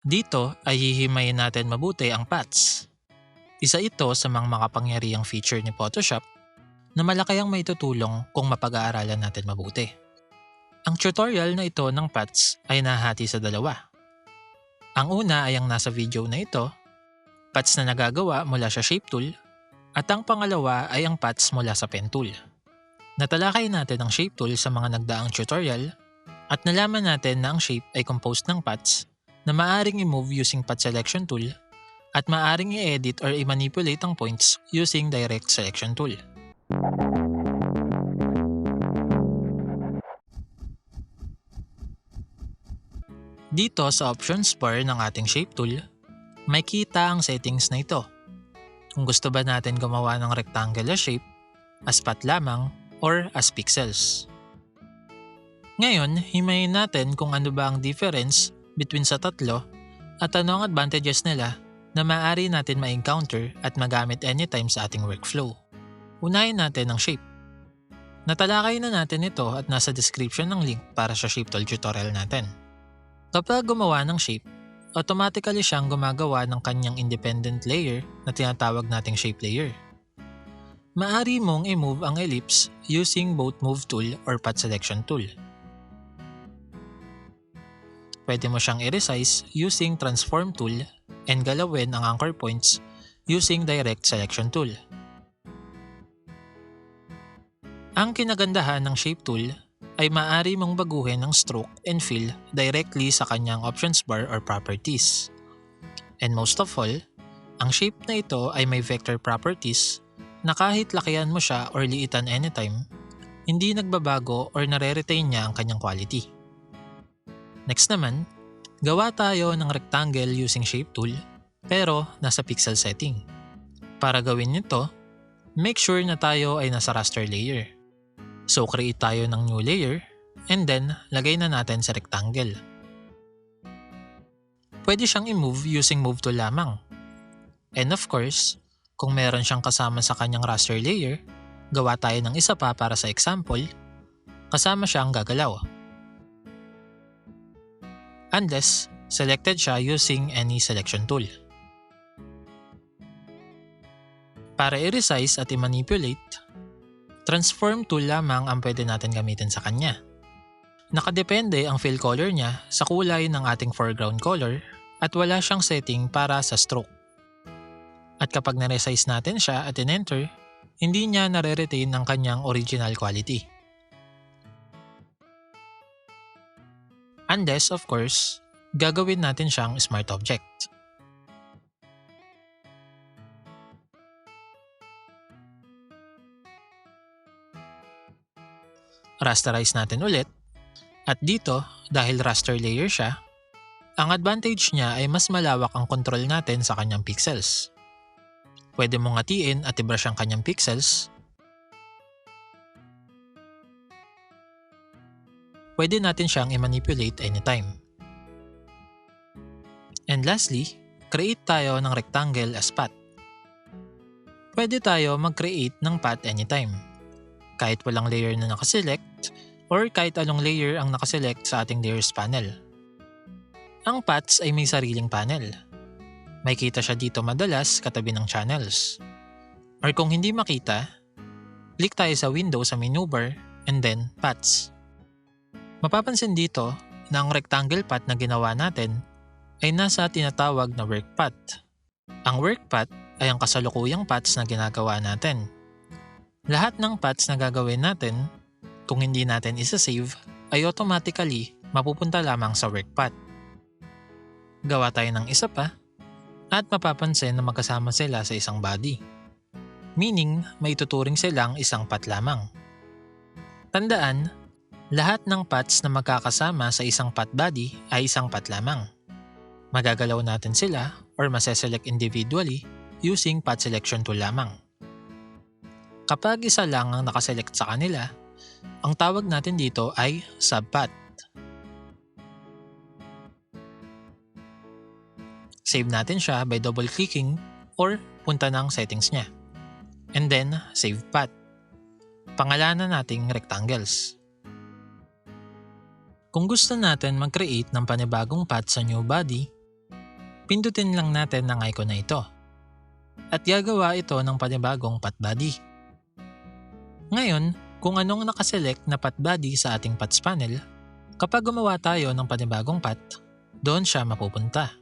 Dito ay hihimayin natin mabuti ang paths. Isa ito sa mga makapangyarihang feature ni Photoshop na malaki ang maitutulong kung mapag-aaralan natin mabuti. Ang tutorial na ito ng paths ay nahati sa dalawa. Ang una ay ang nasa video na ito, paths na nagagawa mula sa Shape Tool, at ang pangalawa ay ang paths mula sa Pen Tool. Natalakay natin ang Shape Tool sa mga nagdaang tutorial at nalaman natin na ang shape ay composed ng paths na maaring i-move using Path Selection Tool at maaring i-edit or i-manipulate ang points using Direct Selection Tool. Dito sa options bar ng ating Shape Tool, may kita ang settings na ito. Kung gusto ba natin gumawa ng rectangular shape, as path lamang, or as pixels. Ngayon, himayin natin kung ano ba ang difference between sa tatlo at ano ang advantages nila na maaari natin ma-encounter at magamit anytime sa ating workflow. Unahin natin ang shape. Natalakay na natin ito at nasa description ng link para sa Shape Tool tutorial natin. Kapag gumawa ng shape, automatically siyang gumagawa ng kanyang independent layer na tinatawag nating shape layer. Maaari mong i-move ang ellipse using both Move Tool or Path Selection Tool. Pwede mo siyang i-resize using Transform Tool and galawin ang anchor points using Direct Selection Tool. Ang kinagandahan ng Shape Tool ay maaari mong baguhin ang stroke and fill directly sa kanyang options bar or properties. And most of all, ang shape na ito ay may vector properties na kahit lakihan mo siya or liitan anytime, hindi nagbabago or nare-retain niya ang kanyang quality. Next naman, gawa tayo ng rectangle using Shape Tool pero nasa pixel setting. Para gawin nito, make sure na tayo ay nasa raster layer. So create tayo ng new layer and then lagay na natin sa rectangle. Pwede siyang i-move using Move Tool lamang. And of course, kung meron siyang kasama sa kanyang raster layer, gawa tayo ng isa pa para sa example, kasama siyang gagalaw. Unless, selected siya using any selection tool. Para i-resize at i-manipulate, Transform Tool lamang ang pwede natin gamitin sa kanya. Nakadepende ang fill color niya sa kulay ng ating foreground color at wala siyang setting para sa stroke. At kapag na-resize natin siya at in-enter, hindi niya nare-retain ang kanyang original quality. Unless, of course, gagawin natin siyang smart object. Rasterize natin ulit. At dito, dahil raster layer siya, ang advantage niya ay mas malawak ang control natin sa kanyang pixels. Pwede mong ngatiin at i-brush ang kanyang pixels. Pwede natin siyang i-manipulate anytime. And lastly, create tayo ng rectangle as path. Pwede tayo mag-create ng path anytime. Kahit walang layer na nakaselect or kahit anong layer ang nakaselect sa ating layers panel. Ang paths ay may sariling panel. May kita siya dito madalas katabi ng channels. Or kung hindi makita, click tayo sa window sa menu bar and then paths. Mapapansin dito na ang rectangle path na ginawa natin ay nasa tinatawag na work path. Ang work path ay ang kasalukuyang paths na ginagawa natin. Lahat ng paths na gagawin natin, kung hindi natin isa-save, ay automatically mapupunta lamang sa work path. Gawa tayo ng isa pa at mapapansin na magkasama sila sa isang body. Meaning, may tuturing silang isang path lamang. Tandaan, lahat ng paths na magkakasama sa isang path body ay isang path lamang. Magagalaw natin sila or maseselect individually using Path Selection Tool lamang. Kapag isa lang ang nakaselect sa kanila, ang tawag natin dito ay subpath. Save natin siya by double-clicking or punta ng settings niya. And then, save path. Pangalanan nating rectangles. Kung gusto natin mag-create ng panibagong path sa new body, Pindutin lang natin ang icon na ito. At gagawa ito ng panibagong path body. Ngayon, kung anong nakaselect na path body sa ating paths panel, kapag gumawa tayo ng panibagong path, doon siya mapupunta.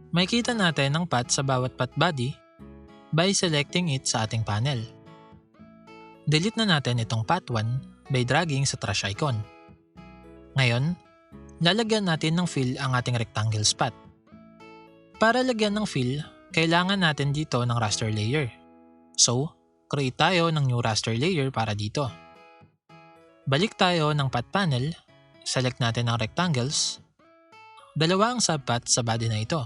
Makikita natin ang path sa bawat path body by selecting it sa ating panel. Delete na natin itong path 1 by dragging sa trash icon. Ngayon, lalagyan natin ng fill ang ating rectangle spot. Para lagyan ng fill, kailangan natin dito ng raster layer. So, create tayo ng new raster layer para dito. Balik tayo ng path panel, select natin ang rectangles. Dalawa ang subpath sa body na ito.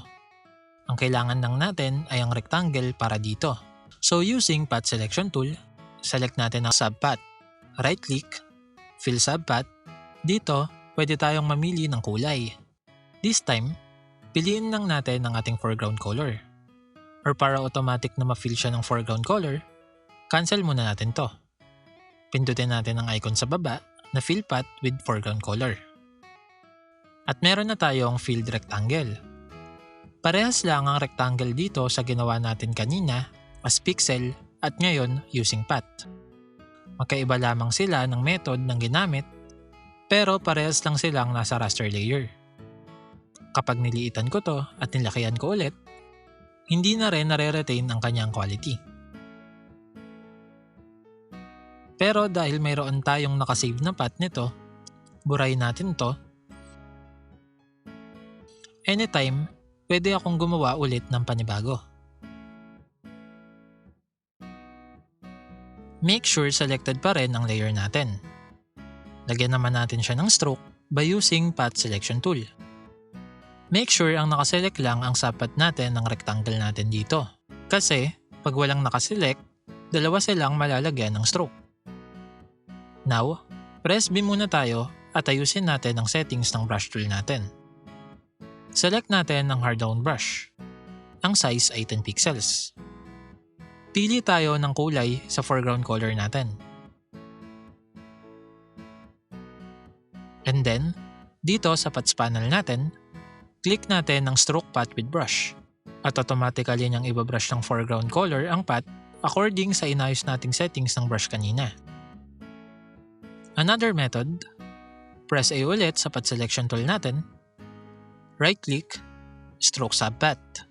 Ang kailangan lang natin ay ang rectangle para dito. So using path selection tool, select natin ang subpath. Right click, fill subpath. Dito, pwede tayong mamili ng kulay. This time, piliin lang natin ang ating foreground color. Or para automatic na ma-fill siya ng foreground color, cancel muna natin to. Pindutin natin ang icon sa baba na fill path with foreground color. At meron na tayong filled rectangle. Parehas lang ang rectangle dito sa ginawa natin kanina as pixel at ngayon using path. Magkaiba lamang sila ng method ng ginamit pero parehas lang silang nasa raster layer. Kapag niliitan ko to at nilakihan ko ulit, hindi na rin nare-retain ang kanyang quality. Pero dahil mayroon tayong nakasave na path nito, burahin natin to. Anytime, pwede akong gumawa ulit ng panibago. Make sure selected pa rin ang layer natin. Lagyan naman natin siya ng stroke by using path selection tool. Make sure ang nakaselect lang ang subpath natin ng rectangle natin dito. Kasi, pag walang nakaselect, dalawa silang malalagyan ng stroke. Now, press B muna tayo at ayusin natin ang settings ng brush tool natin. Select natin ang hard down brush. Ang size ay 10 pixels. Pili tayo ng kulay sa foreground color natin. And then, dito sa paths panel natin, click natin ang stroke path with brush. At automatically niyang ibabrush ng foreground color ang path according sa inayos nating settings ng brush kanina. Another method, press A ulit sa path selection tool natin. Right-click, stroke subpath.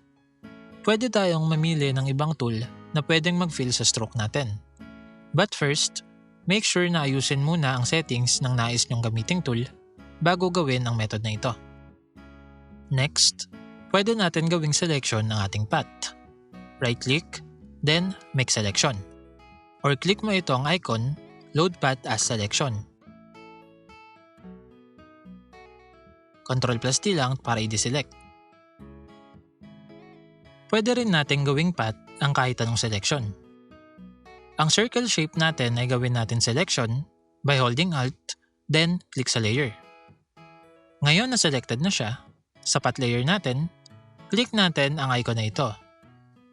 Pwede tayong mamili ng ibang tool na pwedeng mag-fill sa stroke natin. But first, make sure na ayusin muna ang settings ng nais nyong gamiting tool bago gawin ang method na ito. Next, pwede natin gawing selection ng ating path. Right-click, then make selection. Or click mo ito ang icon, load path as selection. Ctrl+T lang para i-deselect. Pwede rin natin gawing path ang kahit anong selection. Ang circle shape natin ay gawin natin selection by holding Alt, then click sa layer. Ngayon na selected na siya, sa path layer natin, click natin ang icon na ito.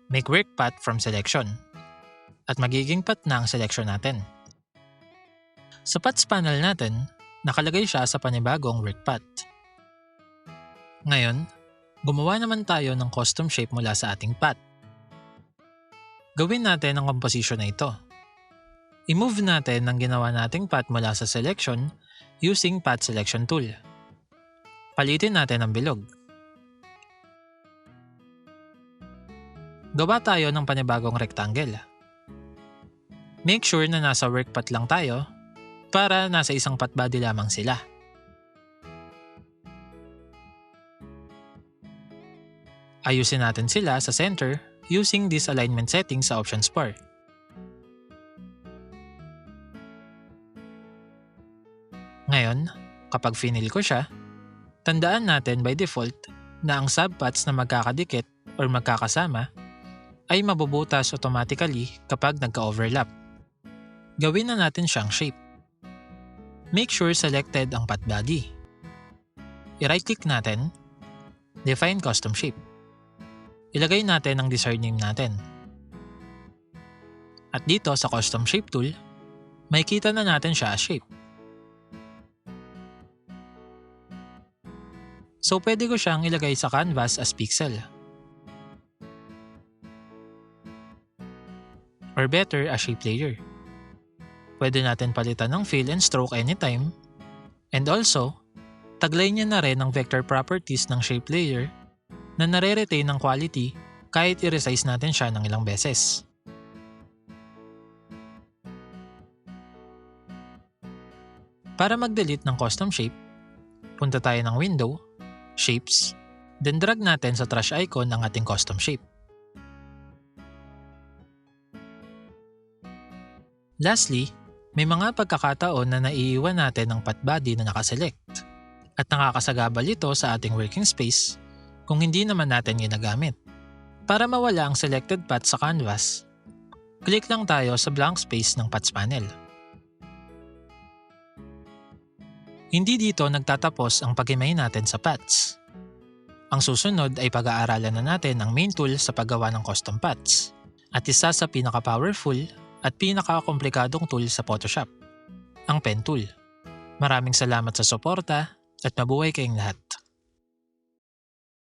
Make work path from selection. At magiging path na ang selection natin. Sa paths panel natin, nakalagay siya sa panibagong work path. Ngayon, gumawa naman tayo ng custom shape mula sa ating path. Gawin natin ang composition na ito. I-move natin ang ginawa nating path mula sa selection using path selection tool. Palitin natin ang bilog. Gawa tayo ng panibagong rectangle. Make sure na nasa work path lang tayo para nasa isang path body lamang sila. Ayusin natin sila sa center using this alignment setting sa options bar. Ngayon, kapag finil ko siya, tandaan natin by default na ang subpaths na magkakadikit or magkakasama ay mabubutas automatically kapag nagka-overlap. Gawin na natin siyang shape. Make sure selected ang path body. I-right-click natin, define custom shape. Ilagay natin ang desired name natin. At dito sa custom shape tool, makikita na natin siya as shape. So pwede ko siyang ilagay sa canvas as pixel. Or better, as shape layer. Pwede natin palitan ng fill and stroke anytime. And also, taglay niya na rin ang vector properties ng shape layer na nare-retain ng quality kahit i-resize natin siya ng ilang beses. Para mag-delete ng custom shape, punta tayo ng Window, Shapes, then drag natin sa trash icon ang ating custom shape. Lastly, may mga pagkakataon na naiiwan natin ang path body na nakaselect at nakakasagabal ito sa ating working space kung hindi naman natin ginagamit. Para mawala ang selected path sa canvas, click lang tayo sa blank space ng paths panel. Hindi dito nagtatapos ang pag-himay natin sa paths. Ang susunod ay pag-aaralan na natin ang main tool sa paggawa ng custom paths at isa sa pinaka-powerful at pinaka-komplikadong tool sa Photoshop, ang Pen tool. Maraming salamat sa suporta at mabuhay kayong lahat.